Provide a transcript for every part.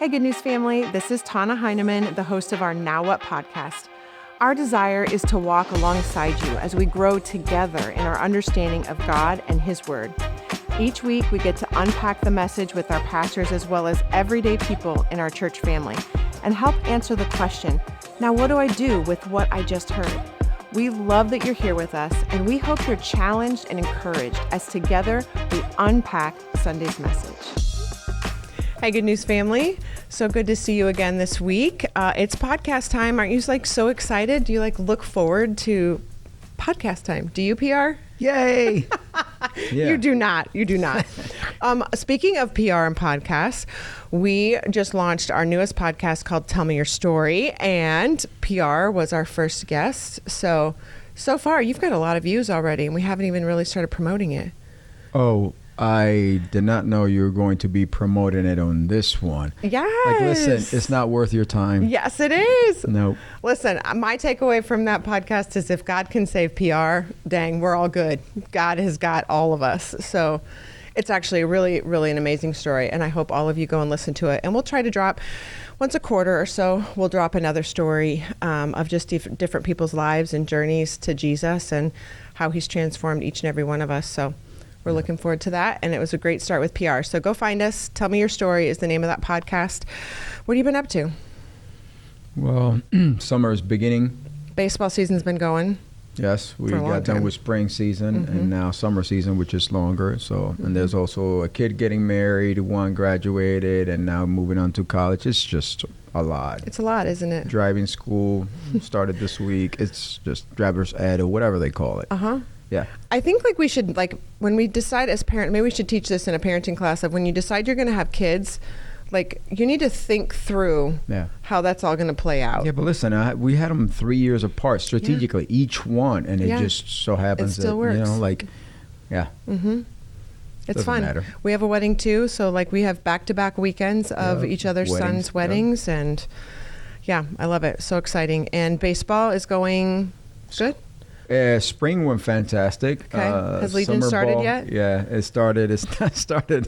Hey, Good News family. This is Tana Heineman, the host of our Now What podcast. Our desire is to walk alongside you as we grow together in our understanding of God and His Word. Each week, we get to unpack the message with our pastors as well as everyday people in our church family and help answer the question, now what do I do with what I just heard? We love that you're here with us, and we hope you're challenged and encouraged as together we unpack Sunday's message. Hey, Good News family. So good to see you again this week. It's podcast time. Aren't you so excited? Do you look forward to podcast time? Do you, PR? Yay! Yeah. You do not. Speaking of PR and podcasts, we just launched our newest podcast called Tell Me Your Story, and PR was our first guest. So far, you've got a lot of views already, and we haven't even really started promoting it. Oh, I did not know you were going to be promoting it on this one. Yes. Listen, it's not worth your time. Yes, it is. No. Listen, my takeaway from that podcast is if God can save PR, dang, we're all good. God has got all of us. So it's actually really, really an amazing story. And I hope all of you go and listen to it. And we'll try to drop once a quarter or so. We'll drop another story of just different people's lives and journeys to Jesus and how He's transformed each and every one of us. So we're looking forward to that. And it was a great start with PR. So go find us. Tell Me Your Story is the name of that podcast. What have you been up to? Well, summer is beginning. Baseball season's been going. Yes, we got done with spring season and now summer season, which is longer. So, and there's also a kid getting married, one graduated, and now moving on to college. It's just a lot. It's a lot, isn't it? Driving school started this week. It's just driver's ed or whatever they call it. Yeah. I think we should, when we decide as parents, maybe we should teach this in a parenting class of when you decide you're going to have kids, you need to think through how that's all going to play out. Yeah, but listen, we had them 3 years apart strategically, each one, and it just so happens it still works. It's fun. Matter. We have a wedding too, so we have back-to-back weekends of each other's sons' weddings, and I love it. So exciting. And baseball is going good? Spring went fantastic. Okay. Has Legion started yet? Yeah, it started. It's not started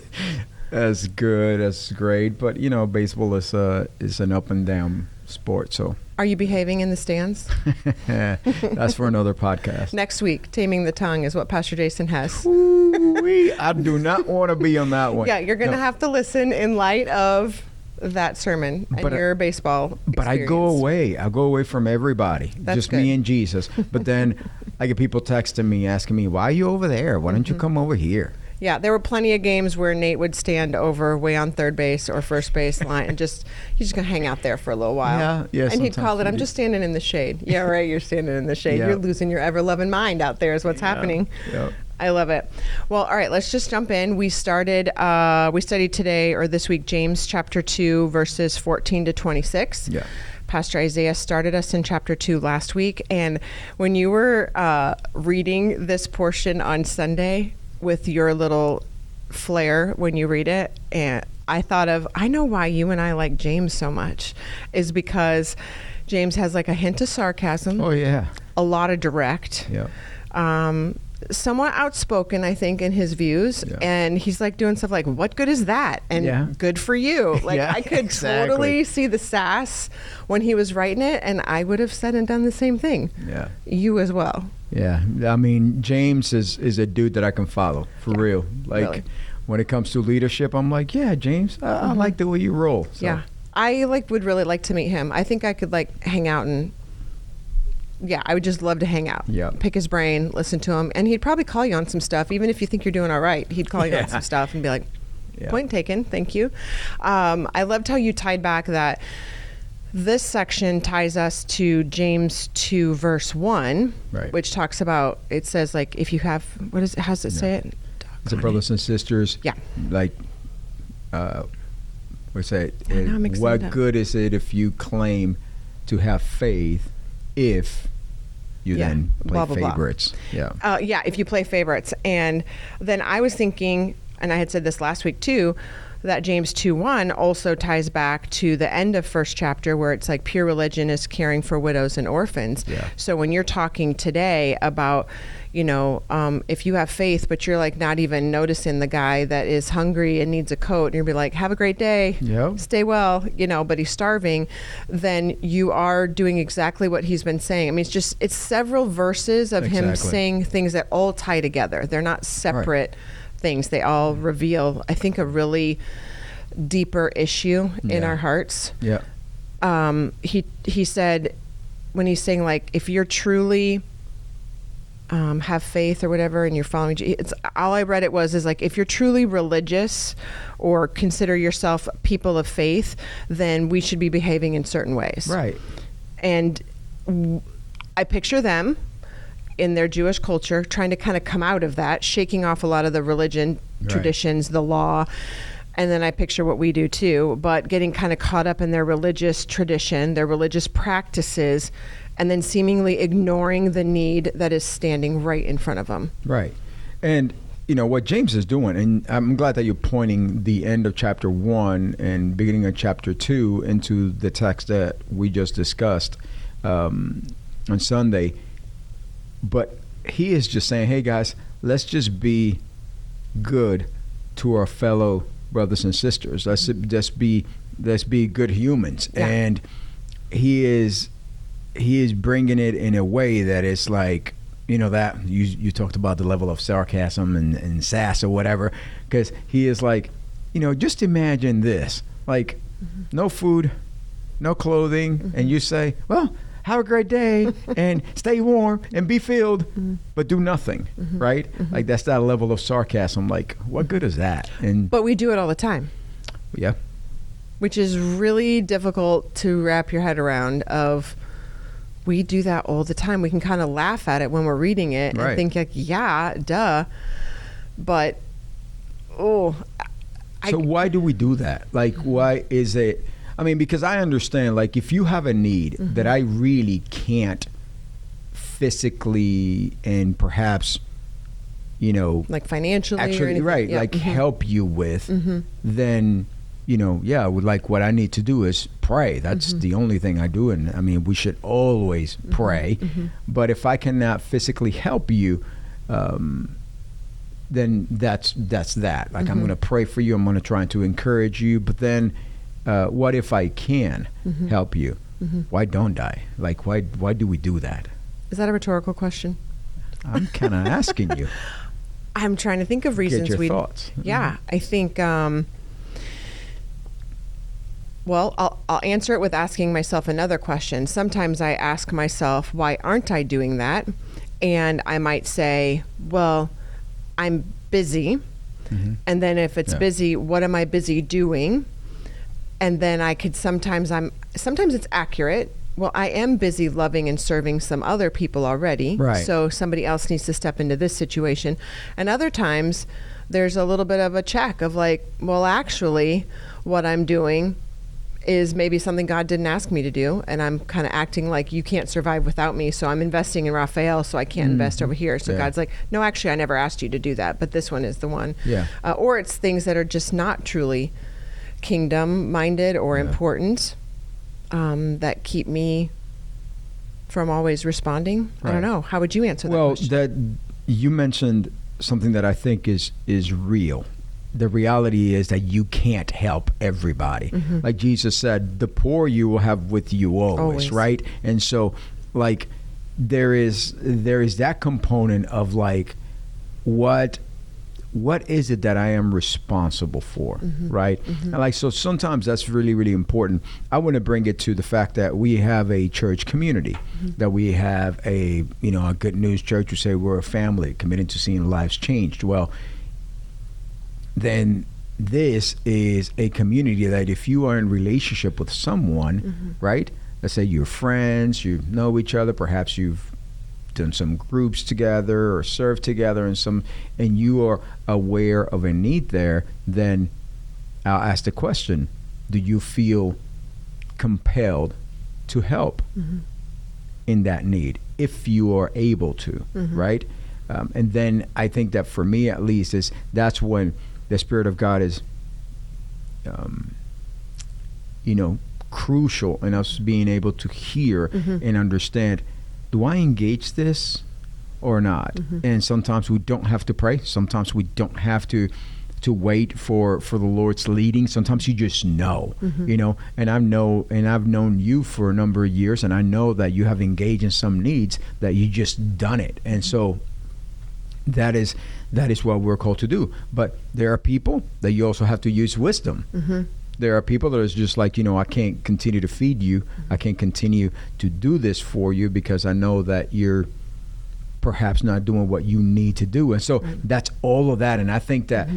as good as great, but baseball is an up and down sport. So, are you behaving in the stands? That's for another podcast. Next week, Taming the Tongue is what Pastor Jason has. Ooh-wee. I do not want to be on that one. Yeah, you're going to have to listen in light of that sermon and your baseball experience. But I go away from everybody. That's just good. Me and Jesus. But then I get people texting me asking me, why are you over there? Why don't you come over here? Yeah, there were plenty of games where Nate would stand over way on third base or first base line and he's just going to hang out there for a little while. Yeah. And he'd call it, I'm just standing in the shade. Yeah, right, you're standing in the shade. You're losing your ever-loving mind out there is what's happening. Yeah. I love it. Well, all right, let's just jump in. We studied today or this week, James chapter 2, verses 14 to 26. Yeah. Pastor Isaiah started us in chapter 2 last week. And when you were reading this portion on Sunday with your little flair when you read it, and I know why you and I like James so much, is because James has a hint of sarcasm. Oh, yeah. A lot of direct. Yeah. Somewhat outspoken, I think, in his views. Yeah. And he's doing stuff like, what good is that? And good for you. I could totally see the sass when he was writing it, and I would have said and done the same thing. Yeah. You as well. Yeah. I mean, James is a dude that I can follow, for real. Really. When it comes to leadership, I'm like, yeah, James, I like the way you roll. So. Yeah. I would really like to meet him. I think I could hang out and I would just love to hang out. Yeah. Pick his brain, listen to him. And he'd probably call you on some stuff. Even if you think you're doing all right, he'd call you on some stuff and be like, point taken, thank you. I loved how you tied back that this section ties us to James 2 verse 1, which talks about, it says if you have, how does it say it? So brothers and sisters. Yeah. What's that? What good is it if you claim to have faith if you then play favorites? Blah. If you play favorites. And then I was thinking, and I had said this last week too, that James 2:1 also ties back to the end of first chapter, where it's like pure religion is caring for widows and orphans. Yeah. So when you're talking today about, if you have faith, but you're like not even noticing the guy that is hungry and needs a coat, and you'll be like, have a great day, Yep. stay well, but he's starving, then you are doing exactly what he's been saying. I mean, it's several verses of him saying things that all tie together. They're not separate things. They all reveal, I think, a really deeper issue in our hearts. Yeah. He said, when he's saying, like, if you're truly have faith or whatever, and you're following, it's all I read is like, if you're truly religious or consider yourself people of faith, then we should be behaving in certain ways. Right. And I picture them in their Jewish culture trying to kind of come out of that, shaking off a lot of the religion traditions, the law. And then I picture what we do too, but getting kind of caught up in their religious tradition, their religious practices, and then seemingly ignoring the need that is standing right in front of them. Right. And, what James is doing, and I'm glad that you're pointing the end of chapter 1 and beginning of chapter 2 into the text that we just discussed on Sunday. But he is just saying, hey, guys, let's just be good to our fellow brothers and sisters. Let's be good humans. Yeah. And he is bringing it in a way that is like, that you talked about the level of sarcasm and sass or whatever, because he is like, just imagine this, like, no food, no clothing, and you say, well, have a great day and stay warm and be filled, but do nothing, right? Like, that's that level of sarcasm. Like, what good is that? But we do it all the time. Yeah. Which is really difficult to wrap your head around. We do that all the time. We can kind of laugh at it when we're reading it and think, like, yeah, duh. But, so why do we do that? Like, why is it? I mean, because I understand, like, if you have a need that I really can't physically and perhaps, like financially, actually, help you with, then, like, what I need to do is pray. That's the only thing I do. And I mean, we should always pray. But if I cannot physically help you, then that's that. Like, I'm going to pray for you. I'm going to try to encourage you. But then, what if I can help you? Why don't I? Like, why do we do that? Is that a rhetorical question? I'm kind of asking you. I'm trying to think of reasons. Get your thoughts. Yeah, I think. Well, I'll answer it with asking myself another question. Sometimes I ask myself, why aren't I doing that? And I might say, well, I'm busy. And then if it's busy, what am I busy doing? And then I could sometimes it's accurate. Well, I am busy loving and serving some other people already. Right. So somebody else needs to step into this situation. And other times there's a little bit of a check of like, well, actually what I'm doing is maybe something God didn't ask me to do. And I'm kind of acting like you can't survive without me. So I'm investing in Rafael, so I can't invest over here. So God's like, no, actually, I never asked you to do that. But this one is the one. Yeah. Or it's things that are just not truly kingdom minded or important that keep me from always responding. Right. I don't know. How would you answer that question? Well, that you mentioned something that I think is real. The reality is that you can't help everybody. Like Jesus said, the poor you will have with you always. Right? And so, like, there is that component of like, what is it that I am responsible for, right? And like, so sometimes that's really, really important. I want to bring it to the fact that we have a church community, that we have a good news church. We say we're a family committed to seeing lives changed. Well, then this is a community that if you are in relationship with someone, right? Let's say you're friends, you know each other, perhaps you've done some groups together or served together and you are aware of a need there, then I'll ask the question, do you feel compelled to help in that need if you are able to, right? And then I think that for me at least that's when the Spirit of God is crucial in us being able to hear and understand, do I engage this or not? And sometimes we don't have to pray. Sometimes we don't have to wait for the Lord's leading. Sometimes you just know, and I've known you for a number of years, and I know that you have engaged in some needs that you just done it. And so that is what we're called to do. But there are people that you also have to use wisdom. There are people that is just like, I can't continue to feed you. I can't continue to do this for you because I know that you're perhaps not doing what you need to do. And so that's all of that. And I think that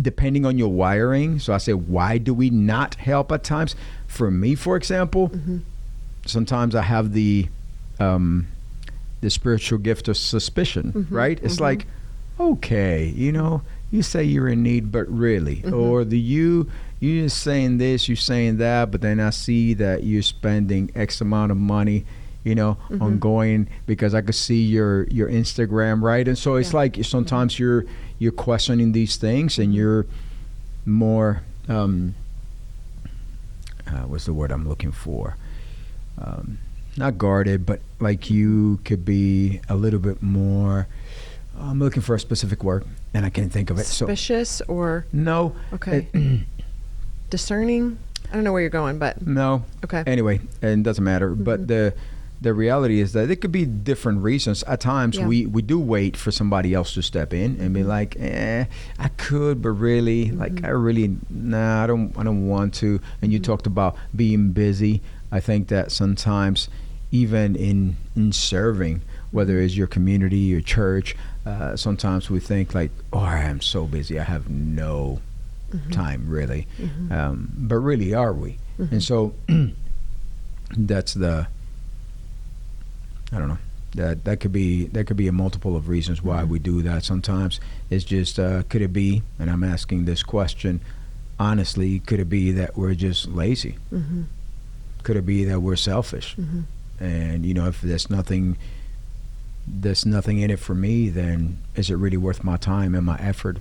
depending on your wiring, so I say, why do we not help at times? For me, for example, sometimes I have the spiritual gift of suspicion, right? It's like, okay, you say you're in need, but really, or you're saying this, you're saying that, but then I see that you're spending X amount of money, on going, because I could see your Instagram, right? And so it's like sometimes you're questioning these things, and you're more, what's the word I'm looking for? Not guarded, but like you could be a little bit more, I'm looking for a specific word and I can't think of it. Suspicious or? No. Okay. Discerning? I don't know where you're going, but. No. Okay. Anyway, it doesn't matter. But the reality is that it could be different reasons. At times we do wait for somebody else to step in and be like, I could, but really, like, I don't want to. And you talked about being busy. I think that sometimes even in serving, whether it's your community, your church, sometimes we think like, I am so busy, I have no time really. But really, are we? And so that's I don't know, that could be a multiple of reasons why we do that. Sometimes it's just, could it be, and I'm asking this question honestly, could it be that we're just lazy? Could it be that we're selfish? And if there's nothing in it for me, then is it really worth my time and my effort?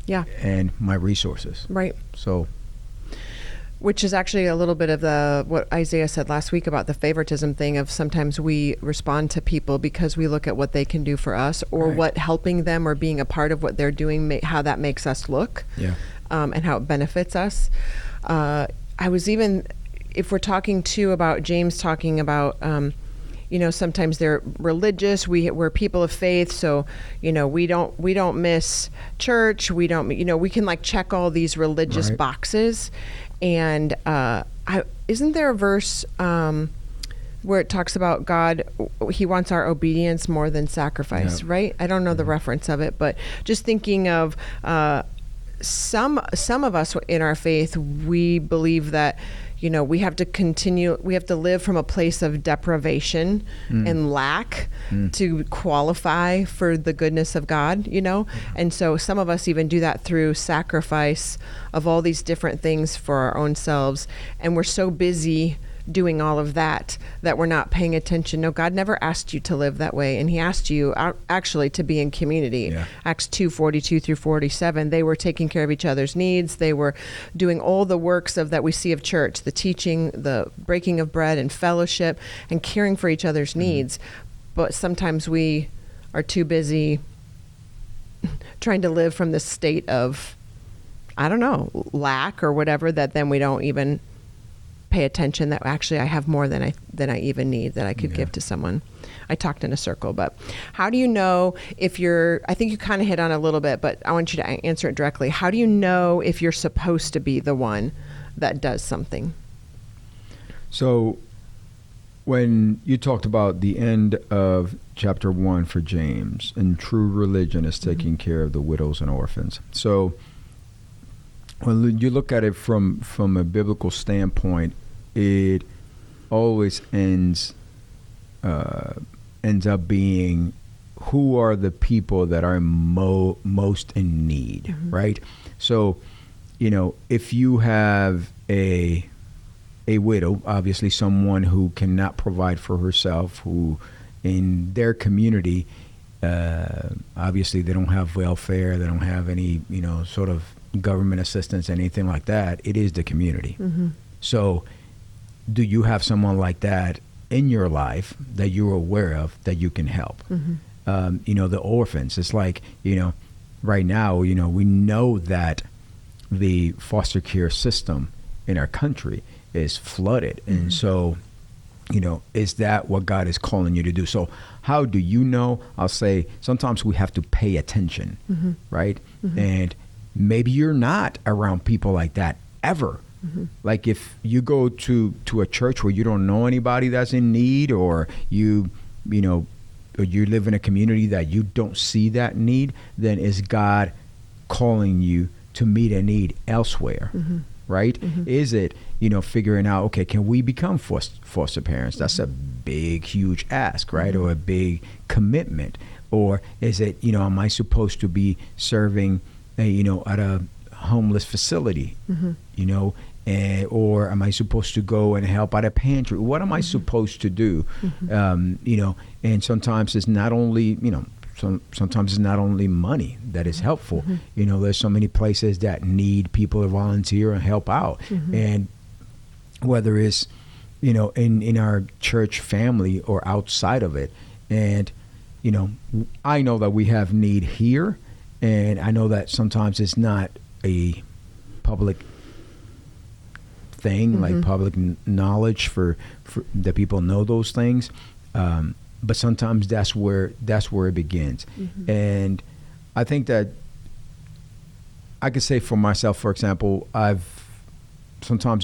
Yeah. And my resources. Right. So, which is actually a little bit of what Isaiah said last week about the favoritism thing of sometimes we respond to people because we look at what they can do for us, or what helping them or being a part of what they're doing, how that makes us look, and how it benefits us. I was even, if we're talking too about James talking about, sometimes they're religious. We're people of faith, so we don't miss church. We don't, we can like check all these religious boxes. And isn't there a verse where it talks about God? He wants our obedience more than sacrifice, right? I don't know the reference of it, but just thinking of some of us in our faith, we believe that. We have to live from a place of deprivation and lack to qualify for the goodness of God, And so some of us even do that through sacrifice of all these different things for our own selves. And we're so busy doing all of that we're not paying attention. No, God never asked you to live that way. And he asked you actually to be in community. Yeah. Acts 2:42 through 47, they were taking care of each other's needs. They were doing all the works that we see of church, the teaching, the breaking of bread and fellowship, and caring for each other's needs. But sometimes we are too busy trying to live from this state of, I don't know, lack or whatever, that then we don't even pay attention that actually I have more than I even need that I could give to someone. I talked in a circle, but how do you know if I think you kind of hit on a little bit, but I want you to answer it directly. How do you know if you're supposed to be the one that does something? So when you talked about the end of chapter 1 for James, and true religion is taking care of the widows and orphans. So when you look at it from a biblical standpoint, it always ends up being who are the people that are most in need, right? So, if you have a widow, obviously someone who cannot provide for herself, who in their community Obviously, they don't have welfare. They don't have any, sort of government assistance, anything like that. It is the community. So do you have someone like that in your life that you're aware of that you can help? The orphans, it's like, right now, we know that the foster care system in our country is flooded. And so, is that what God is calling you to do? So how do you know? I'll say sometimes we have to pay attention, right? And maybe you're not around people like that ever. Like if you go to a church where you don't know anybody that's in need, or you live in a community that you don't see that need, then is God calling you to meet a need elsewhere? Right? Is it, figuring out, okay, can we become foster parents? That's a big, huge ask, right? Or a big commitment. Or is it, am I supposed to be serving, at a homeless facility, or am I supposed to go and help at a pantry? What am I supposed to do? And sometimes it's not only, sometimes it's not only money that is helpful. There's so many places that need people to volunteer and help out. And whether it's, in our church family or outside of it. And, I know that we have need here. And I know that sometimes it's not a public thing, like public knowledge for that people know those things. But sometimes that's where it begins. And I think that I could say for myself, for example, I've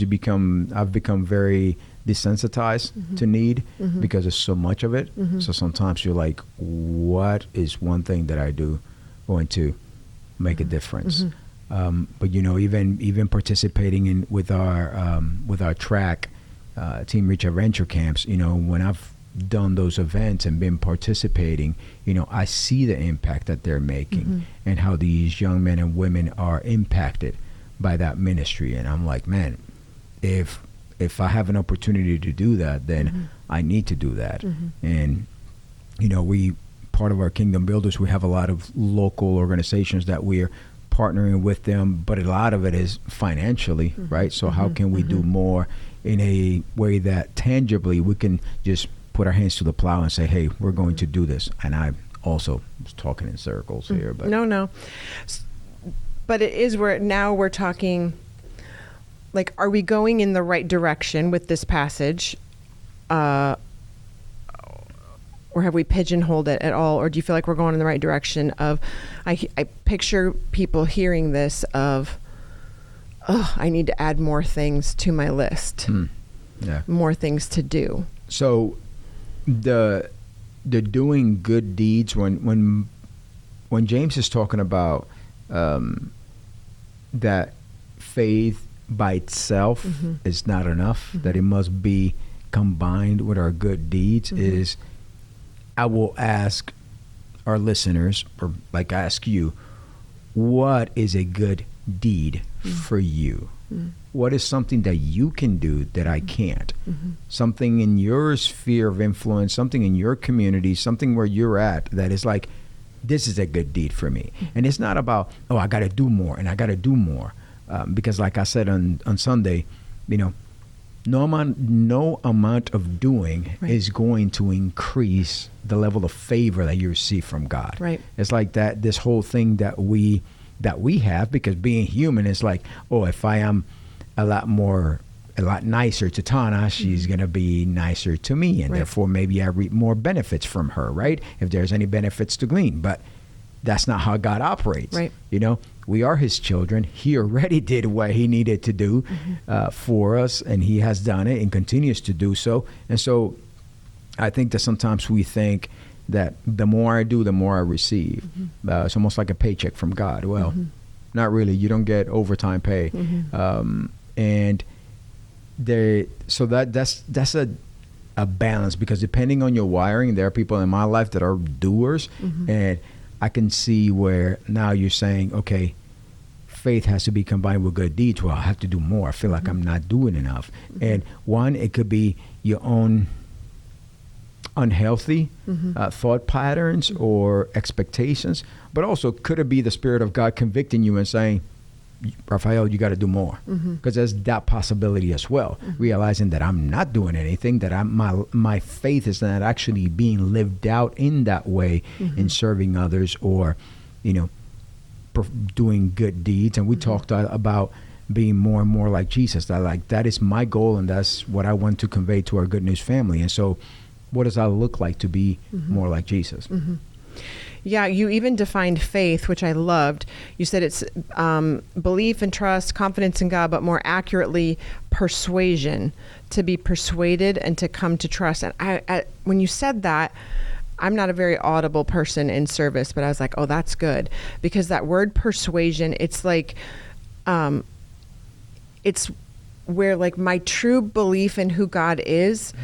become very desensitized to need because there's so much of it. So sometimes you're like, what is one thing that I do going to make a difference? But even participating with our track Team Reach Adventure camps, when I've done those events and been participating, I see the impact that they're making and how these young men and women are impacted by that ministry. And I'm like, man, if I have an opportunity to do that, then I need to do that. And we, part of our Kingdom Builders, we have a lot of local organizations that we're partnering with them, but a lot of it is financially, right? So how can we do more in a way that tangibly we can just put our hands to the plow and say, hey, we're going to do this? And I also was talking in circles here, but no, but it is where now we're talking, like, are we going in the right direction with this passage, or have we pigeonholed it at all? Or do you feel like we're going in the right direction of, I picture people hearing this of, I need to add more things to my list, more things to do. So the doing good deeds, when James is talking about that faith by itself is not enough, that it must be combined with our good deeds, is I will ask our listeners, or like ask you, what is a good deed for you? What is something that you can do that I can't? Something in your sphere of influence, something in your community, something where you're at that is like, this is a good deed for me. And it's not about, I got to do more and I got to do more. Because like I said on Sunday, no amount of doing is going to increase the level of favor that you receive from God. Right. It's like that, this whole thing that we have, because being human is like, if I am a lot nicer to Tana, she's going to be nicer to me. And therefore maybe I reap more benefits from her, right? If there's any benefits to glean. But that's not how God operates. Right. We are his children. He already did what he needed to do for us, and he has done it and continues to do so. And so I think that sometimes we think that the more I do, the more I receive. It's almost like a paycheck from God. Well, not really. You don't get overtime pay. And that's a balance, because depending on your wiring, there are people in my life that are doers, and I can see where now you're saying, okay, faith has to be combined with good deeds. Well, I have to do more. I feel like I'm not doing enough. And one, it could be your own unhealthy thought patterns or expectations, but also could it be the Spirit of God convicting you and saying, Rafael, you got to do more, because there's that possibility as well. Realizing that I'm not doing anything, that my faith is not actually being lived out in that way in serving others or, doing good deeds. And we talked about being more and more like Jesus. That is my goal, and that's what I want to convey to our Good News family. And so, what does that look like to be more like Jesus? Yeah, you even defined faith, which I loved. You said it's belief and trust, confidence in God, but more accurately, persuasion, to be persuaded and to come to trust. And I when you said that, I'm not a very audible person in service, but I was like, oh, that's good. Because that word persuasion, it's like, it's where like my true belief in who God is,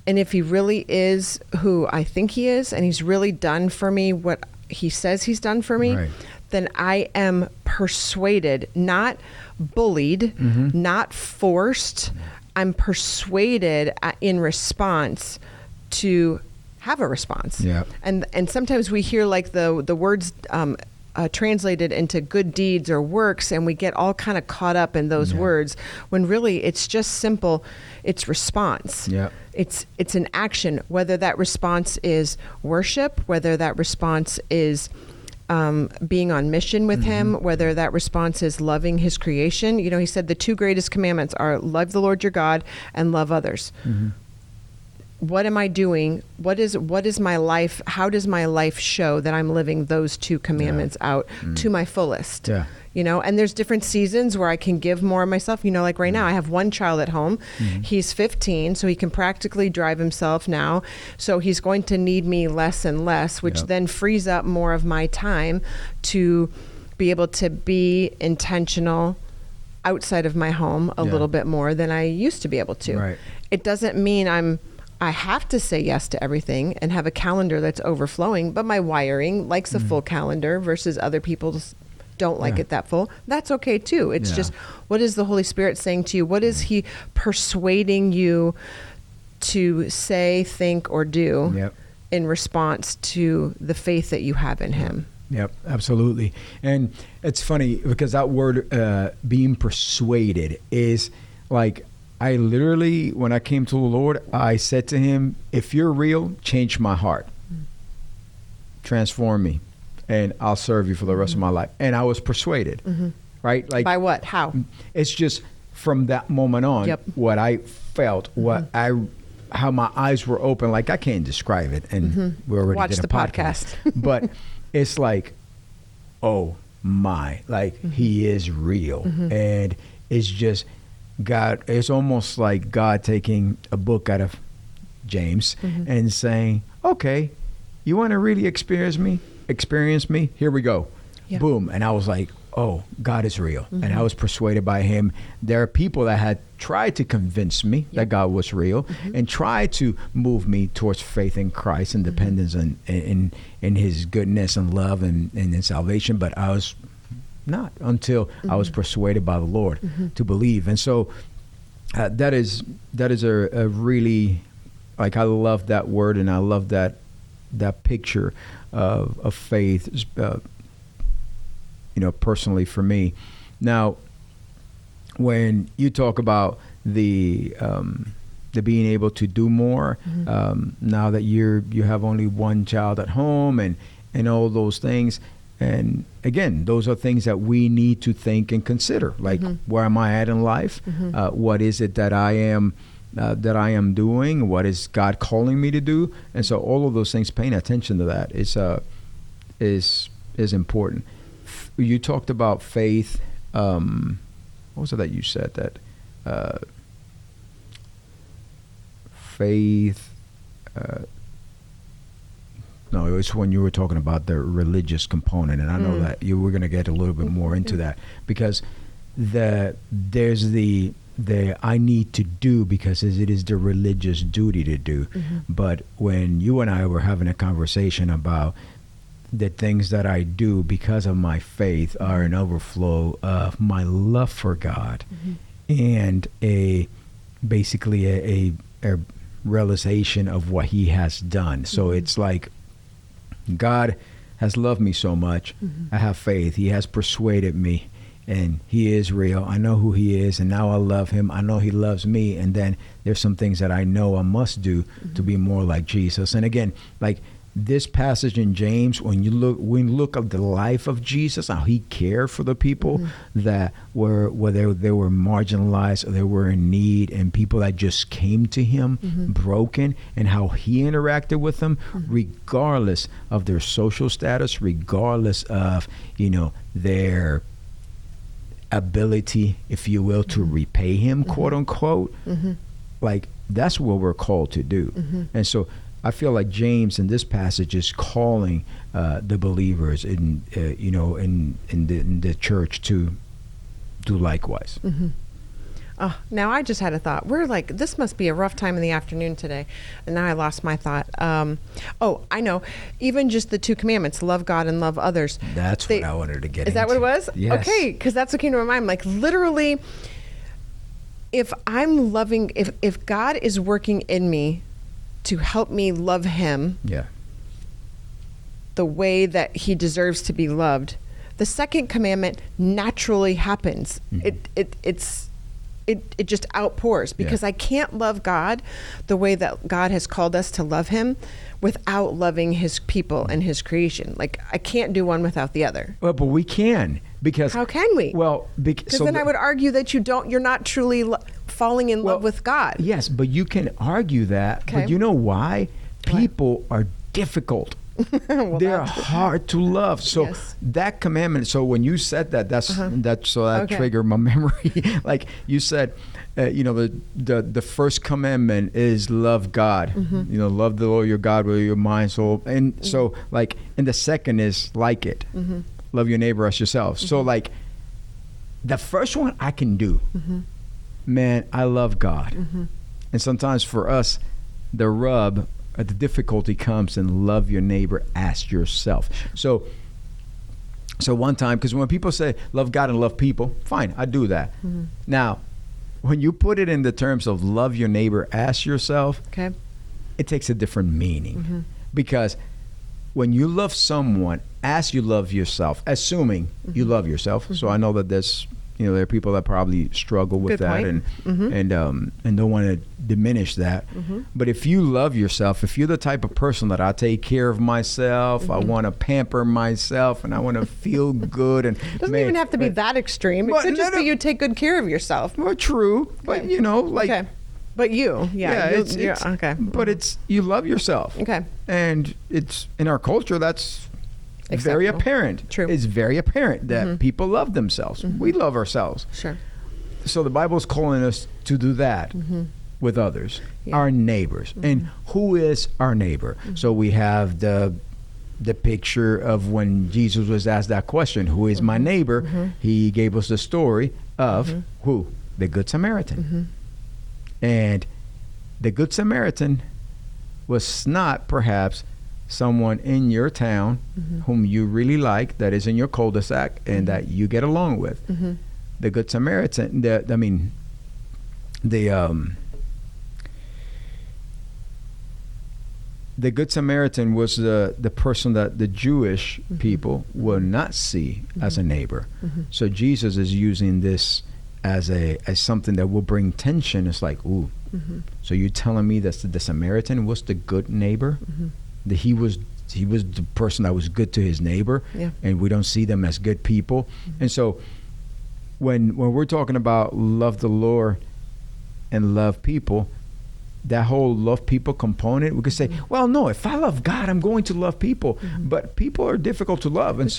and if he really is who I think he is, and he's really done for me what he says he's done for me, then I am persuaded, not bullied, not forced. I'm persuaded in response to have a response. Yeah. And sometimes we hear like the words translated into good deeds or works, and we get all kind of caught up in those words, when really it's just simple. It's response. Yeah. It's an action, whether that response is worship, whether that response is being on mission with him, whether that response is loving his creation. He said the two greatest commandments are love the Lord your God and love others. What am I doing? What is my life? How does my life show that I'm living those two commandments out to my fullest? Yeah. And there's different seasons where I can give more of myself. Like right now, I have one child at home. He's 15, so he can practically drive himself now. So he's going to need me less and less, which then frees up more of my time to be able to be intentional outside of my home a little bit more than I used to be able to. Right. It doesn't mean I have to say yes to everything and have a calendar that's overflowing, but my wiring likes a full calendar versus other people's don't like it that full. That's okay too. It's just, what is the Holy Spirit saying to you? What is he persuading you to say, think, or do in response to the faith that you have in him? Yep, absolutely. And it's funny because that word being persuaded is like, I literally, when I came to the Lord, I said to him, if you're real, change my heart. Transform me, and I'll serve you for the rest of my life. And I was persuaded, right? Like, by what? How? It's just from that moment on, what I felt, how my eyes were open. Like, I can't describe it, and we already did a podcast. But it's like, oh my, like he is real. And it's just, God, it's almost like God taking a book out of James and saying, okay, you want to really experience me? Here we go. Yeah. Boom. And I was like, oh, God is real. And I was persuaded by him. There are people that had tried to convince me that God was real and tried to move me towards faith in Christ and dependence in his goodness and love and in salvation. But I was not until I was persuaded by the Lord to believe. And so that is a really, like, I love that word, and I love that picture of faith, personally for me. Now, when you talk about the being able to do more, now that you have only one child at home and all those things. And again, those are things that we need to think and consider. Like, where am I at in life? What is it that I am doing? What is God calling me to do? And so, all of those things, paying attention to that is important. You talked about faith. What was it that you said that faith? No, it was when you were talking about the religious component, and I know that you were going to get a little bit more into that, because there's the I need to do because it is the religious duty to do. But when you and I were having a conversation about the things that I do because of my faith are an overflow of my love for God and basically a realization of what he has done. So it's like, God has loved me so much. I have faith. He has persuaded me, and he is real. I know who he is, and now I love him. I know he loves me. And then there's some things that I know I must do to be more like Jesus. And again, like this passage in James, when you look at the life of Jesus, how he cared for the people that were, whether they were marginalized or they were in need, and people that just came to him broken, and how he interacted with them, regardless of their social status, regardless of, their ability, if you will, to repay him, quote unquote. Like, that's what we're called to do. And so I feel like James in this passage is calling the believers in the church to do likewise. Oh, now I just had a thought. We're like, this must be a rough time in the afternoon today. And now I lost my thought. I know. Even just the 2 commandments, love God and love others. That's what I wanted to get into. Is that what it was? Yes. Okay, because that's what came to my mind. Like, literally, if I'm loving, if God is working in me to help me love him the way that he deserves to be loved, the second commandment naturally happens. It just outpours, because I can't love God the way that God has called us to love him without loving his people and his creation. Like, I can't do one without the other. Well, but we can, because how can we? Well, because then I would argue that you're not truly falling in love with God. Yes, but you can argue that. Okay. But you know why? People are difficult. They're hard to love. So that commandment. So when you said that, that triggered my memory. Like you said, the first commandment is love God. Love the Lord your God with your mind, soul, and so like. And the second is like it. Love your neighbor as yourself. So like, the first one I can do. Man, I love God. And sometimes for us, the rub. The difficulty comes in love your neighbor as yourself. So one time, because when people say love God and love people, fine, I do that. Now, when you put it in the terms of love your neighbor as yourself, it takes a different meaning. Because when you love someone as you love yourself, assuming you love yourself, so I know that there's there are people that probably struggle with that and don't want to diminish that. But if you love yourself, if you're the type of person that I take care of myself, I want to pamper myself, and I want to feel good, and doesn't even have to be that extreme. It could just be you take good care of yourself. Well, true, but like. But it's okay. But it's you love yourself. Okay. And it's in our culture that's very apparent. True. It's very apparent that people love themselves. We love ourselves. Sure. So the Bible is calling us to do that with others, our neighbors. And who is our neighbor? So we have the picture of when Jesus was asked that question, who is my neighbor? He gave us the story of who? The Good Samaritan. And the Good Samaritan was not perhaps someone in your town whom you really like, that is in your cul-de-sac and that you get along with. The Good Samaritan, the Good Samaritan was the person that the Jewish people will not see as a neighbor. So Jesus is using this as something that will bring tension. It's like, ooh, so you're telling me that the Samaritan was the good neighbor? That he was the person that was good to his neighbor, and we don't see them as good people. And so when we're talking about love the Lord and love people, that whole love people component, we could say, well, no, if I love God, I'm going to love people. But people are difficult to love. And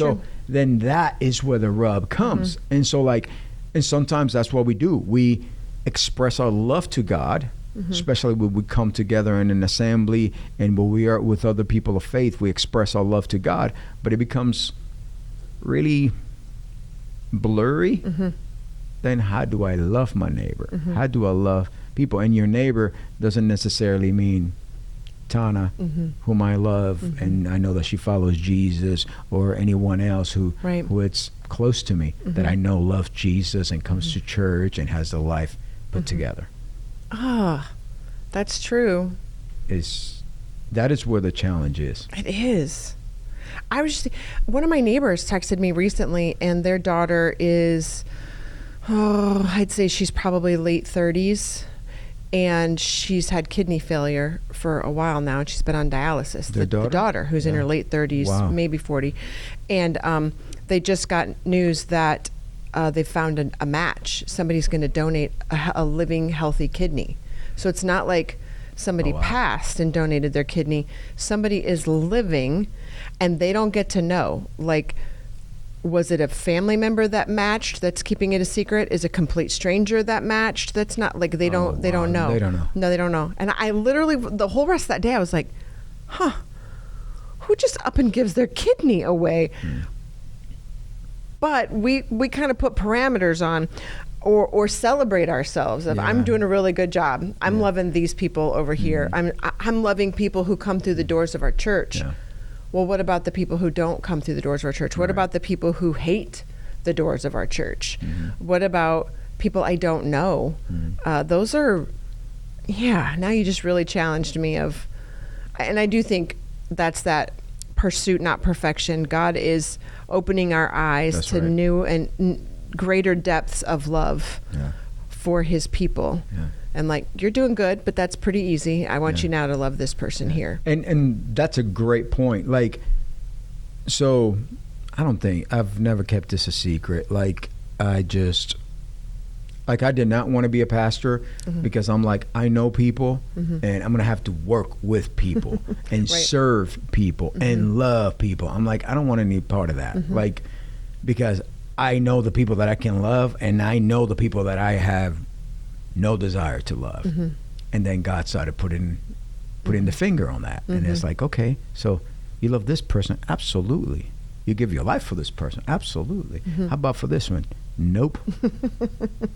then that is where the rub comes. And so and sometimes that's what we do. We express our love to God, especially when we come together in an assembly and when we are with other people of faith, we express our love to God, but it becomes really blurry. Then how do I love my neighbor? How do I love people? And your neighbor doesn't necessarily mean Tana, whom I love, and I know that she follows Jesus, or anyone else who it's close to me that I know loves Jesus and comes to church and has their life put together. That's true. That is where the challenge is. It is. One of my neighbors texted me recently, and their daughter is, I'd say she's probably late 30s, and she's had kidney failure for a while now, and she's been on dialysis. The daughter, who's in her late 30s, maybe 40. And they just got news that they found a match. Somebody's going to donate a living, healthy kidney. So it's not like somebody passed and donated their kidney. Somebody is living, and they don't get to know. Like, was it a family member that matched that's keeping it a secret? Is a complete stranger that matched that's not, like, they don't know. They don't know. No, they don't know. And I literally, the whole rest of that day, I was like, who just up and gives their kidney away? But we kind of put parameters on, or celebrate ourselves. If I'm doing a really good job, I'm loving these people over here. I'm loving people who come through the doors of our church. Yeah. Well, what about the people who don't come through the doors of our church? What about the people who hate the doors of our church? What about people I don't know? Those are, now you just really challenged me and I do think that's that pursuit, not perfection. God is opening our eyes to new and greater depths of love for his people. And like, you're doing good, but that's pretty easy. I want you now to love this person here. And that's a great point. Like, so I've never kept this a secret. Like, I did not want to be a pastor because I'm like, I know people and I'm going to have to work with people and serve people and love people. I'm like, I don't want any part of that. Like, because I know the people that I can love, and I know the people that I have no desire to love. And then God started putting the finger on that. And it's like, okay, so you love this person? Absolutely. You give your life for this person? Absolutely. How about for this one? Nope.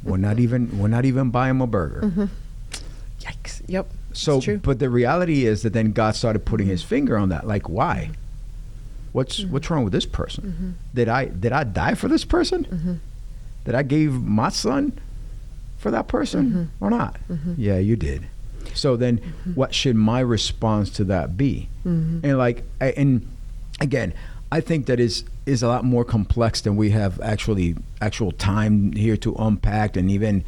We're not even buying them a burger. Yikes. Yep. So, but the reality is that then God started putting his finger on that. Like, why? What's wrong with this person? Did I die for this person? Did I give my son for that person or not? Yeah, you did. So then what should my response to that be? And again, I think that is a lot more complex than we have actual time here to unpack and even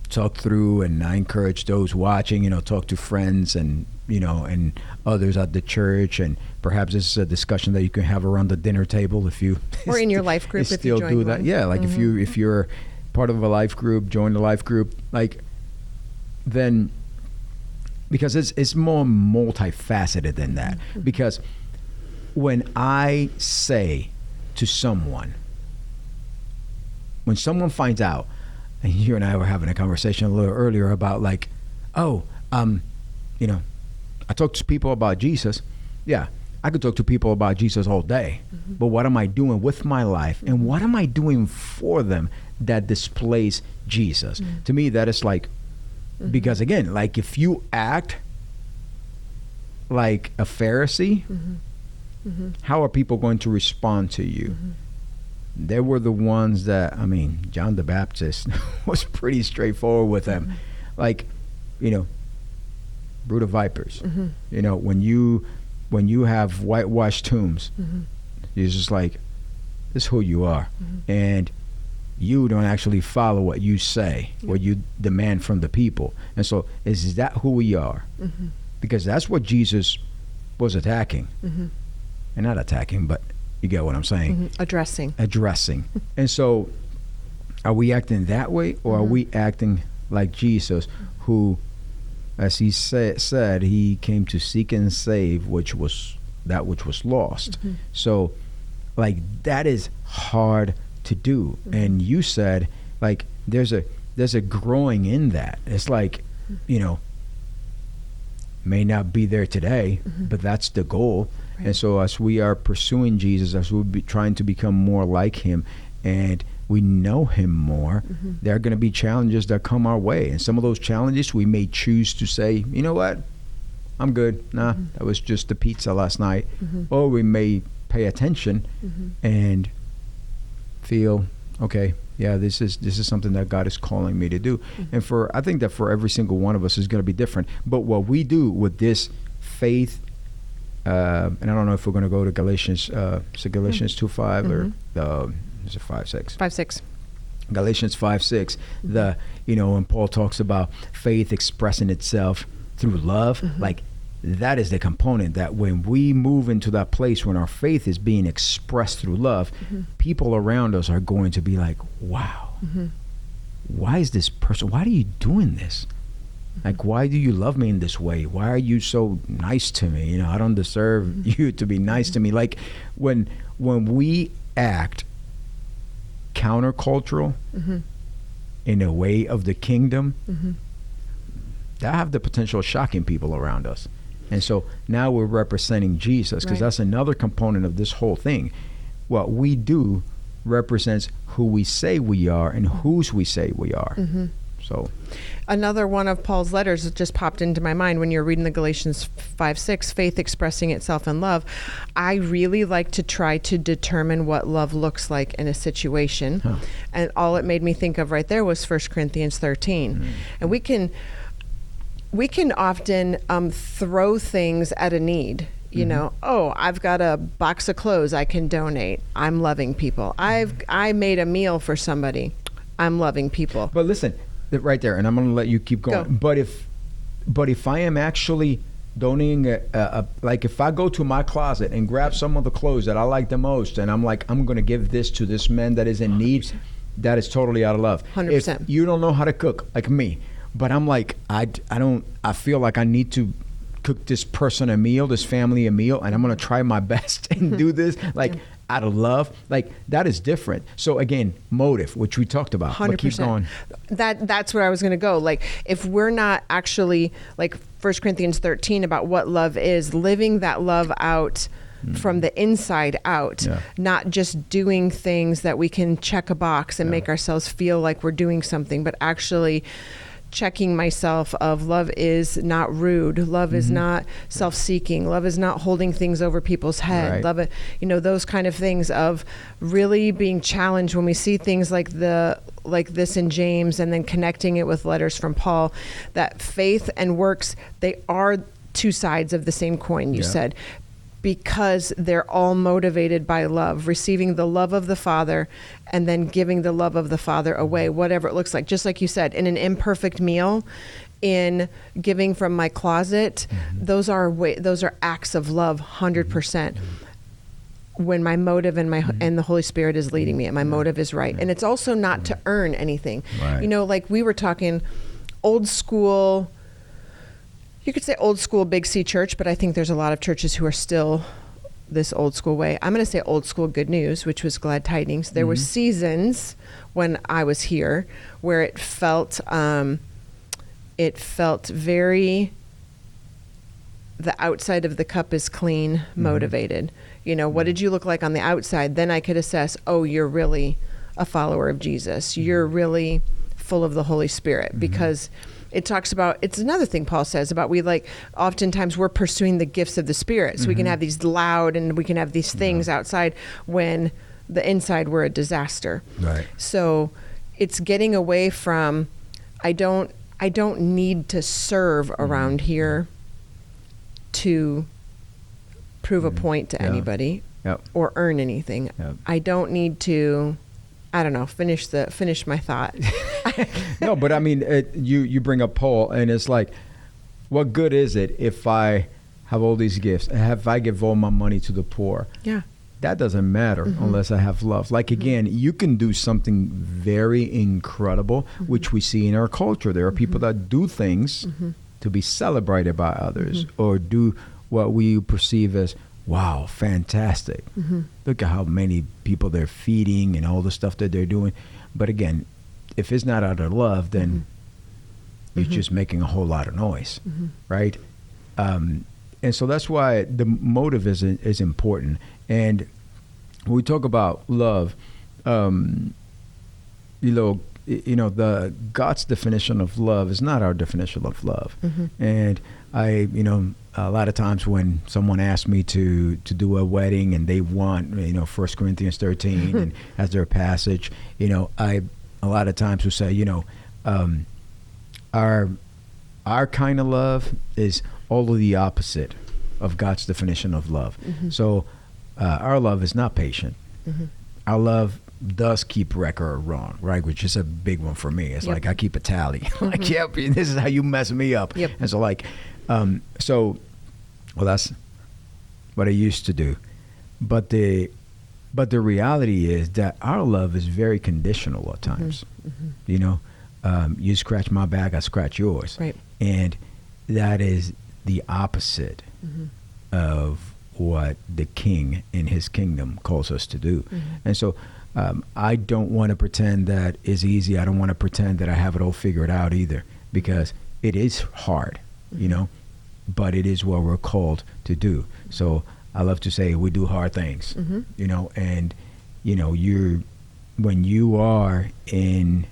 talk through. And I encourage those watching, talk to friends and and others at the church, and perhaps this is a discussion that you can have around the dinner table if you or in your life group if you join do that. One. Yeah, like if you're part of a life group, join the life group, like then, because it's more multifaceted than that. Because when I say to someone, when someone finds out, and you and I were having a conversation a little earlier about like, I talk to people about Jesus. Yeah, I could talk to people about Jesus all day, but what am I doing with my life, and what am I doing for them that displays Jesus? To me, that is like, because again, like if you act like a Pharisee, how are people going to respond to you? They were the ones that, John the Baptist was pretty straightforward with them. Like, brood of vipers. When you have whitewashed tombs, you're just like, this is who you are. And you don't actually follow what you say, what you demand from the people. And so is that who we are? Because that's what Jesus was attacking. And not attacking, but you get what I'm saying. Addressing. And so are we acting that way, or are we acting like Jesus, who, as he said, he came to seek and save which was lost. So like that is hard to do. And you said like there's a growing in that. It's like, may not be there today, but that's the goal. Right. And so as we are pursuing Jesus, as we'll be trying to become more like him, and we know him more, there are going to be challenges that come our way. And some of those challenges we may choose to say, you know what, I'm good. Nah, that was just the pizza last night. Or we may pay attention and feel, okay, yeah, this is something that God is calling me to do. And I think that for every single one of us is going to be different. But what we do with this faith, and I don't know if we're going to go to Galatians 2:5 or is it 5:6? 5:6. Galatians 5:6. When Paul talks about faith expressing itself through love, like that is the component that when we move into that place when our faith is being expressed through love, people around us are going to be like, wow, why is this person, why are you doing this? Like, why do you love me in this way? Why are you so nice to me? I don't deserve you to be nice to me. Like when we act countercultural in a way of the kingdom, that have the potential of shocking people around us. And so now we're representing Jesus, because that's another component of this whole thing. What we do represents who we say we are and whose we say we are. So another one of Paul's letters that just popped into my mind when you're reading the Galatians 5:6, faith expressing itself in love. I really like to try to determine what love looks like in a situation. And all it made me think of right there was 1 Corinthians 13. And we can often throw things at a need. I've got a box of clothes I can donate. I'm loving people. I made a meal for somebody. I'm loving people. But listen, right there, and I'm going to let you keep going. Go. But if I am actually donating like if I go to my closet and grab some of the clothes that I like the most, and I'm like, I'm going to give this to this man that is in need, that is totally out of love. 100%. If you don't know how to cook like me, but I'm like, I feel like I need to cook this person a meal, this family a meal, and I'm going to try my best and do this like out of love, like that is different. So again, motive, which we talked about. 100%. But keep going. That's where I was going to go. Like if we're not actually like 1 Corinthians 13 about what love is, living that love out from the inside out, not just doing things that we can check a box and make ourselves feel like we're doing something, but actually checking myself of love is not rude. Love is not self-seeking. Love is not holding things over people's head. Love it, those kind of things of really being challenged when we see things like this in James, and then connecting it with letters from Paul, that faith and works, they are two sides of the same coin, you said, because they're all motivated by love, receiving the love of the Father and then giving the love of the Father away, whatever it looks like. Just like you said, in an imperfect meal, in giving from my closet, those are acts of love, 100%. When my motive and the Holy Spirit is leading me, and my motive is right. And it's also not to earn anything. Like we were talking old school. You could say old school Big C church, but I think there's a lot of churches who are still this old school way. I'm going to say old school Good News, which was Glad Tidings. There were seasons when I was here where it felt very, the outside of the cup is clean, motivated. What did you look like on the outside? Then I could assess, oh, you're really a follower of Jesus. You're really full of the Holy Spirit, because it talks about, it's another thing Paul says about oftentimes we're pursuing the gifts of the Spirit. So we can have these loud and we can have these things outside when the inside we're a disaster. Right. So it's getting away from, I don't need to serve around here to prove a point to anybody or earn anything. I don't need to, I don't know, finish my thought. No, but I mean, you bring up Paul, and it's like, what good is it if I have all these gifts, if I give all my money to the poor? Yeah. That doesn't matter unless I have love. Like, again, you can do something very incredible, which we see in our culture. There are people that do things to be celebrated by others, or do what we perceive as, wow, fantastic. Look at how many people they're feeding and all the stuff that they're doing. But again, if it's not out of love, then you're just making a whole lot of noise, right? And so that's why the motive is important. And when we talk about love, the God's definition of love is not our definition of love. And a lot of times when someone asks me to do a wedding and they want, 1 Corinthians 13 and as their passage, I a lot of times will say, our kind of love is all of the opposite of God's definition of love. So our love is not patient. Our love does keep record of wrong, right? Which is a big one for me. It's like I keep a tally. Like, yep, this is how you mess me up. Yep. And so that's what I used to do. But the reality is that our love is very conditional at times. You scratch my back, I scratch yours. Right. And that is the opposite of what the king in his kingdom calls us to do. And so I don't want to pretend that it's easy. I don't want to pretend that I have it all figured out either, because it is hard, but it is what we're called to do. So I love to say we do hard things, and when you are in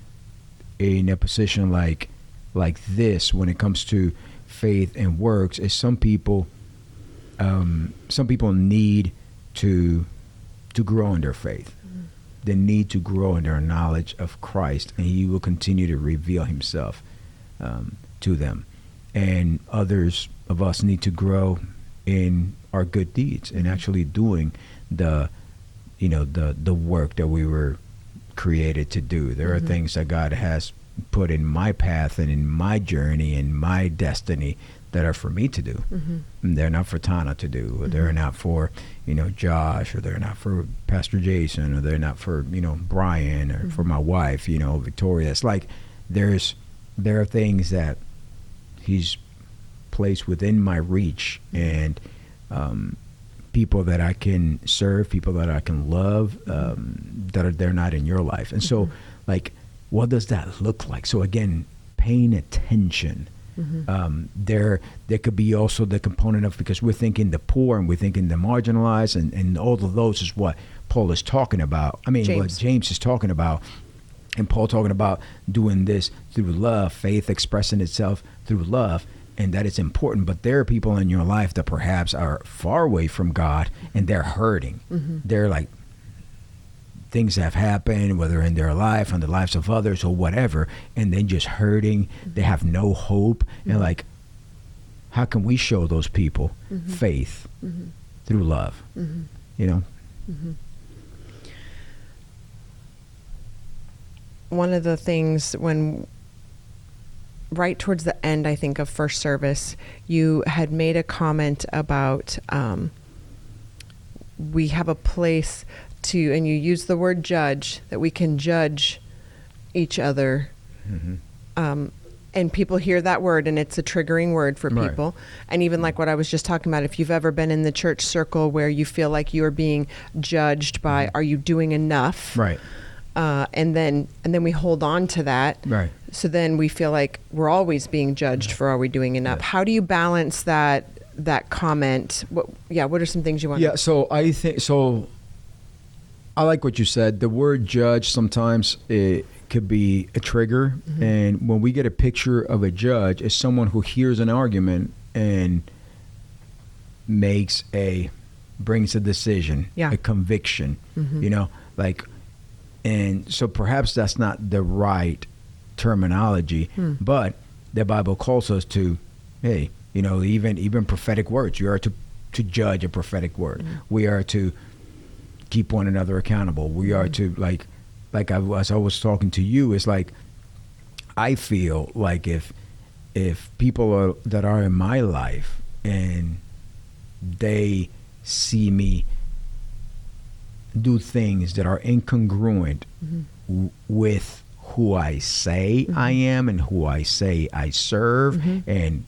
a position like this, when it comes to faith and works, is some people need to grow in their faith. They need to grow in their knowledge of Christ, and he will continue to reveal himself to them. And others of us need to grow in our good deeds and actually doing the work that we were created to do. There are things that God has put in my path and in my journey and my destiny that are for me to do. And they're not for Tana to do, or they're not for, Josh, or they're not for Pastor Jason, or they're not for, Brian, or for my wife, Victoria. It's like there are things that he's placed within my reach, and people that I can serve, people that I can love, they're not in your life. And so, what does that look like? So again, paying attention. There could be also the component of, because we're thinking the poor and we're thinking the marginalized, and all of those is what Paul is talking about. What James is talking about, and Paul talking about doing this through love, faith expressing itself through love, and that is important. But there are people in your life that perhaps are far away from God, and they're hurting. They're like, things have happened, whether in their life, in the lives of others, or whatever, and they're just hurting. They have no hope. And how can we show those people faith through love? One of the things right towards the end, I think, of first service, you had made a comment about we have a place to, and you use the word judge, that we can judge each other. And people hear that word and it's a triggering word for people. Right. And even like what I was just talking about, if you've ever been in the church circle where you feel like you're being judged by, are you doing enough? Right. And then we hold on to that. Right. So then we feel like we're always being judged for, are we doing enough? Yeah. How do you balance that comment? What are some things you want to... So I think, I like what you said. The word judge, sometimes it could be a trigger. And when we get a picture of a judge, it's someone who hears an argument and brings a decision, a conviction, and so perhaps that's not the right terminology, but the Bible calls us to, even prophetic words. You are to judge a prophetic word. We are to keep one another accountable. We are to, as I was talking to you, it's like, I feel like if people that are in my life and they see me do things that are incongruent with who I say I am and who I say I serve, and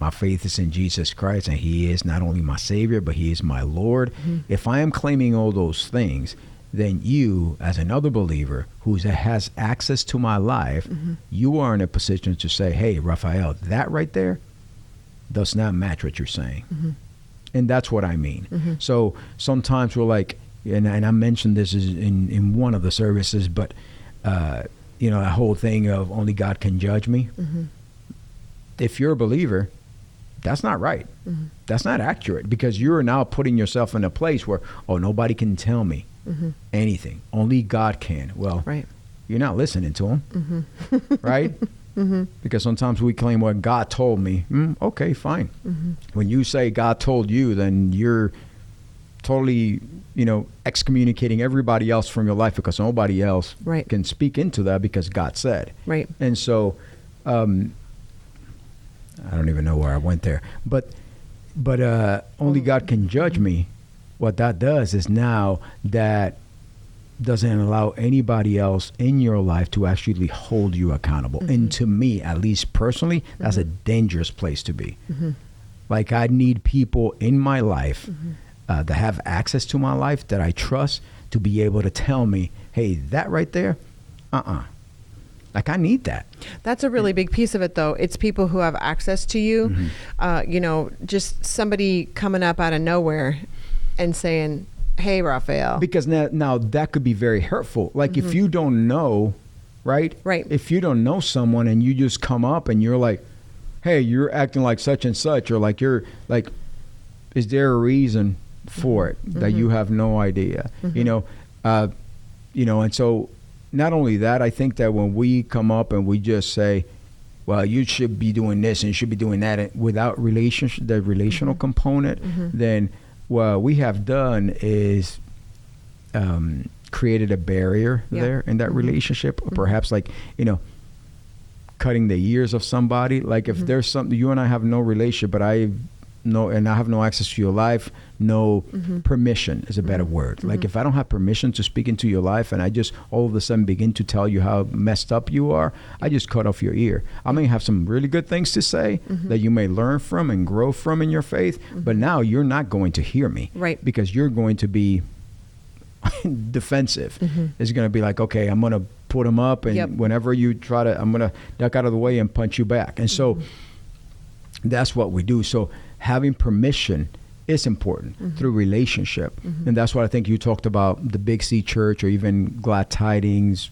my faith is in Jesus Christ, and he is not only my Savior, but he is my Lord. If I am claiming all those things, then you, as another believer who has access to my life, you are in a position to say, hey, Rafael, that right there does not match what you're saying. And that's what I mean. So sometimes we're like, and I mentioned this in one of the services, but that whole thing of only God can judge me. If you're a believer, that's not right. That's not accurate, because you're now putting yourself in a place where, nobody can tell me anything. Only God can. Well, right. You're not listening to him, right? Because sometimes we claim, well, God told me. Okay, fine. When you say God told you, then you're totally, excommunicating everybody else from your life, because nobody else can speak into that, because God said. Right. And so, I don't even know where I went there, but only God can judge me. What that does is now that doesn't allow anybody else in your life to actually hold you accountable. And to me, at least personally, that's a dangerous place to be. Like, I need people in my life that have access to my life, that I trust, to be able to tell me, hey, that right there, like, I need that. That's a really big piece of it, though. It's people who have access to you. Just somebody coming up out of nowhere and saying, hey, Rafael. Because now that could be very hurtful. Like, if you don't know, right? If you don't know someone and you just come up and you're like, hey, you're acting like such and such, or like, you're like, is there a reason for it that you have no idea? And so not only that, I think that when we come up and we just say, well, you should be doing this and you should be doing that, without the relational component, then what we have done is created a barrier there in that relationship, or perhaps like, cutting the ears of somebody. Like, if there's something, you and I have no relationship, but I have no access to your life, no permission is a better word. Like, if I don't have permission to speak into your life, and I just all of a sudden begin to tell you how messed up you are, I just cut off your ear. I may have some really good things to say that you may learn from and grow from in your faith, but now you're not going to hear me, right? Because you're going to be defensive. It's going to be like, okay, I'm going to put him up, and whenever you try to, I'm going to duck out of the way and punch you back. And so that's what we do. So having permission is important through relationship. And that's what I think you talked about, the Big C Church, or even Glad Tidings,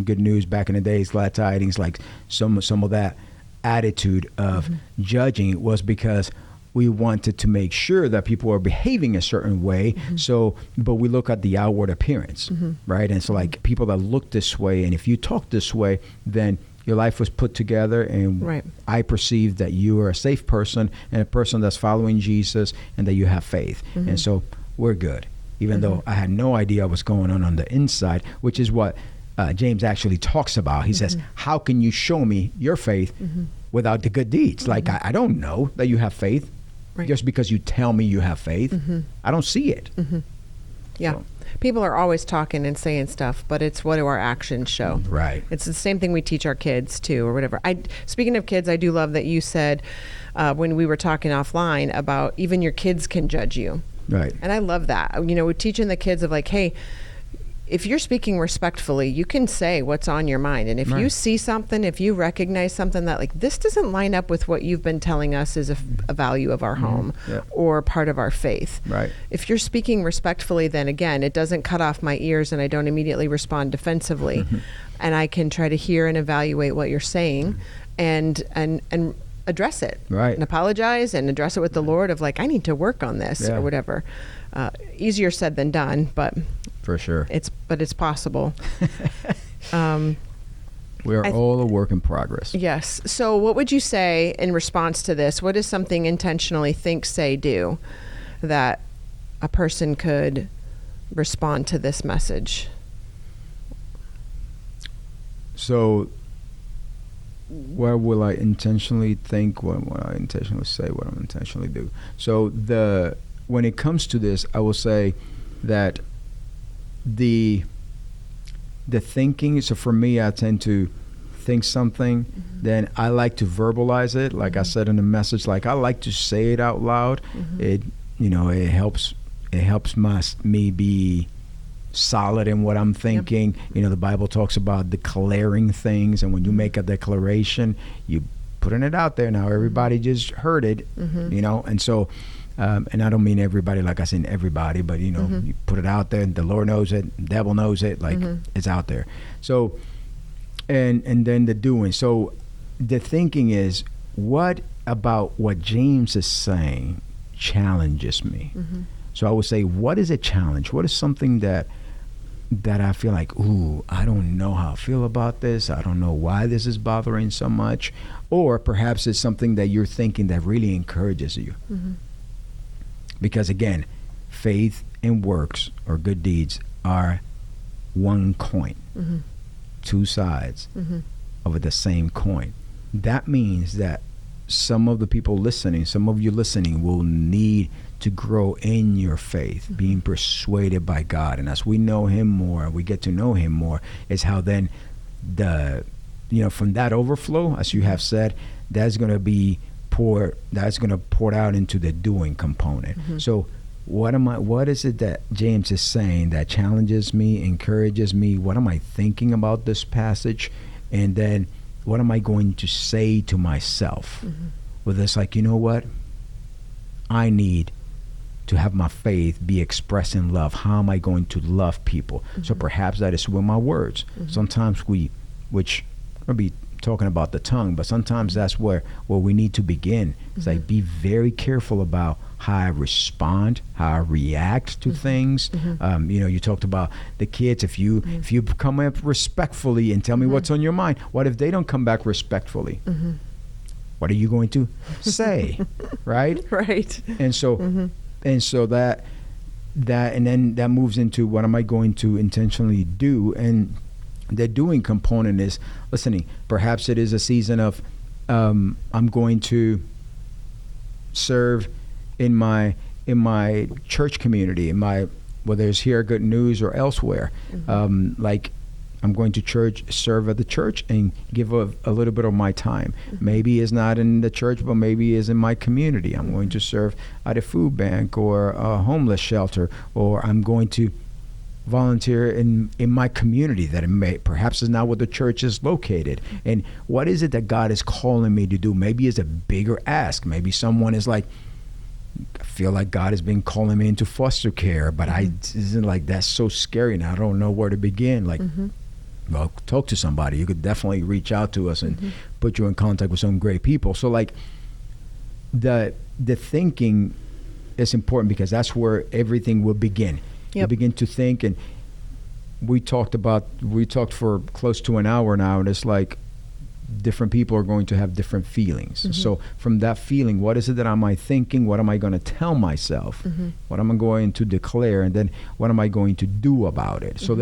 Good News back in the days, Glad Tidings, like some of that attitude of judging was because we wanted to make sure that people are behaving a certain way. So, but we look at the outward appearance, right? And so, like, people that look this way, and if you talk this way, then your life was put together, and I perceive that you are a safe person and a person that's following Jesus, and that you have faith. And so we're good, even though I had no idea what's going on the inside, which is what James actually talks about. He says, how can you show me your faith without the good deeds? Like, I don't know that you have faith just because you tell me you have faith. I don't see it. Yeah. So. People are always talking and saying stuff, but it's what do our actions show? Right. It's the same thing we teach our kids too, or whatever. Speaking of kids, I do love that you said when we were talking offline about even your kids can judge you. Right. And I love that. We're teaching the kids of like, hey, if you're speaking respectfully, you can say what's on your mind. And if you see something, if you recognize something that like, this doesn't line up with what you've been telling us is a value of our home or part of our faith. Right. If you're speaking respectfully, then again, it doesn't cut off my ears and I don't immediately respond defensively. And I can try to hear and evaluate what you're saying and address it. Right. And apologize and address it with the Lord of like, I need to work on this or whatever. Easier said than done, but for sure. It's possible. We're all a work in progress. Yes. So what would you say in response to this? What is something intentionally think, say, do that a person could respond to this message? So where will I intentionally think? What will I intentionally say? What I'm intentionally do? So when it comes to this, I will say that the thinking, so for me, I tend to think something, then I like to verbalize it. Like I said in the message, like I like to say it out loud. It helps me be solid in what I'm thinking. The Bible talks about declaring things, and when you make a declaration, you putting it out there. Now everybody just heard it, and so and I don't mean everybody like I said everybody, but you put it out there, and the Lord knows it, the devil knows it, like it's out there. So and then the doing. So the thinking is, what about what James is saying challenges me? So I would say, what is a challenge? What is something that I feel like, ooh, I don't know how I feel about this. I don't know why this is bothering so much. Or perhaps it's something that you're thinking that really encourages you. Because again, faith and works or good deeds are one coin, two sides of the same coin. That means that some of the people listening, some of you listening, will need to grow in your faith, being persuaded by God. And as we know him more, we get to know him more, is how then from that overflow, as you have said, that's going to pour out into the doing component. So what is it that James is saying that challenges me, encourages me? What am I thinking about this passage? And then what am I going to say to myself? Whether it's like, you know what? I need to have my faith be expressed in love. How am I going to love people? So perhaps that is with my words. Sometimes which I'll be talking about the tongue, but sometimes that's where we need to begin. It's like, be very careful about how I respond, how I react to things. You talked about the kids. If you come up respectfully and tell me what's on your mind, what if they don't come back respectfully? What are you going to say? Right? And so that and then that moves into, what am I going to intentionally do? And the doing component is listening. Perhaps it is a season of I'm going to serve in my church community, whether it's here at Good News or elsewhere. Like, I'm going to serve at the church and give a little bit of my time. Maybe it's not in the church, but maybe it's in my community. I'm going to serve at a food bank or a homeless shelter, or I'm going to volunteer in my community that perhaps is not where the church is located. And what is it that God is calling me to do? Maybe it's a bigger ask. Maybe someone is like, I feel like God has been calling me into foster care, but isn't like, that's so scary and I don't know where to begin. Like, well, talk to somebody. You could definitely reach out to us and put you in contact with some great people. So like, the thinking is important, because that's where everything will begin. You begin to think, and we talked for close to an hour now, and it's like different people are going to have different feelings. So from that feeling, what is it that am I thinking? What am I going to tell myself? What am I going to declare? And then what am I going to do about it? So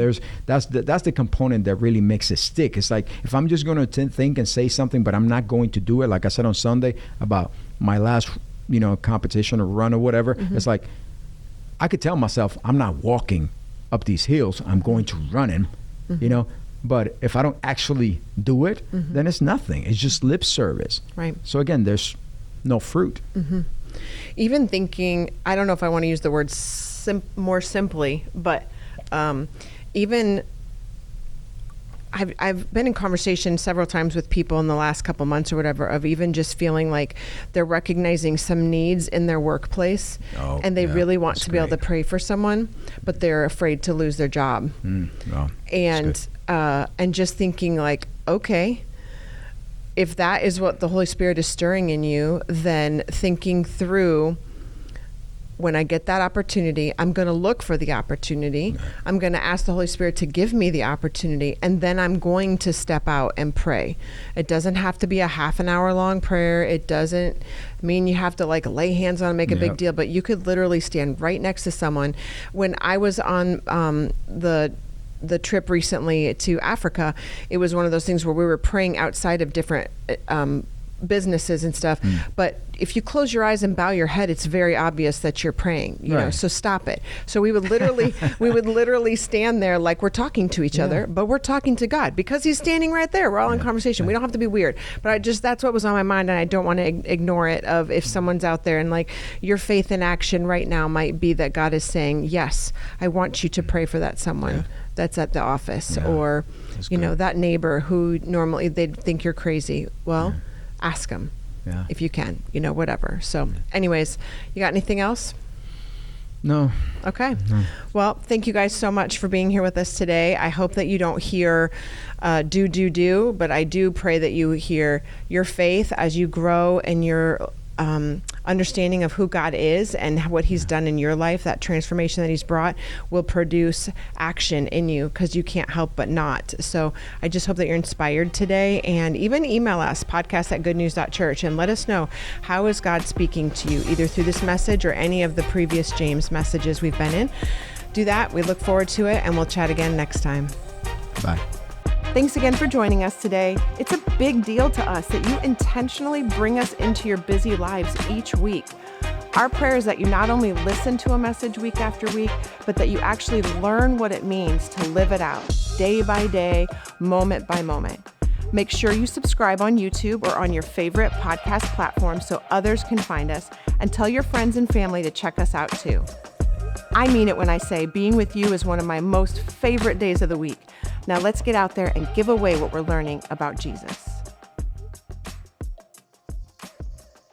that's the component that really makes it stick. It's like, if I'm just going to think and say something, but I'm not going to do it, like I said on Sunday about my last competition or run or whatever, it's like, I could tell myself, I'm not walking up these hills, I'm going to run in, but if I don't actually do it, then it's nothing. It's just lip service. Right. So again, there's no fruit. Even thinking, I don't know if I want to use the word more simply, but even I've been in conversation several times with people in the last couple months or whatever, of even just feeling like they're recognizing some needs in their workplace, and they really want to be able to pray for someone, but they're afraid to lose their job. And just thinking like, okay, if that is what the Holy Spirit is stirring in you, then thinking through, when I get that opportunity, I'm going to look for the opportunity. I'm going to ask the Holy Spirit to give me the opportunity, and then I'm going to step out and pray. It doesn't have to be a half an hour long prayer. It doesn't mean you have to like lay hands on and make a big deal, but you could literally stand right next to someone. When I was on the trip recently to Africa, it was one of those things where we were praying outside of different businesses and stuff, but if you close your eyes and bow your head, it's very obvious that you're praying, you know, so stop it. So we would literally stand there like we're talking to each other, but we're talking to God because he's standing right there. We're all in conversation. We don't have to be weird, but that's what was on my mind, and I don't want to ignore it, of if someone's out there and like your faith in action right now might be that God is saying, yes, I want you to pray for that someone that's at the office, or that neighbor who normally they'd think you're crazy. Well, ask them if you can, whatever. So anyways, you got anything else? No. Okay. No. Well, thank you guys so much for being here with us today. I hope that you don't hear do, but I do pray that you hear your faith as you grow in your understanding of who God is and what he's done in your life. That transformation that he's brought will produce action in you, because you can't help but not. So I just hope that you're inspired today, and even email us, podcast@goodnews.church, and let us know, how is God speaking to you, either through this message or any of the previous James messages we've been in. Do that. We look forward to it, and we'll chat again next time. Bye. Thanks again for joining us today. It's a big deal to us that you intentionally bring us into your busy lives each week. Our prayer is that you not only listen to a message week after week, but that you actually learn what it means to live it out, day by day, moment by moment. Make sure you subscribe on YouTube or on your favorite podcast platform so others can find us, and tell your friends and family to check us out too. I mean it when I say being with you is one of my most favorite days of the week. Now let's get out there and give away what we're learning about Jesus.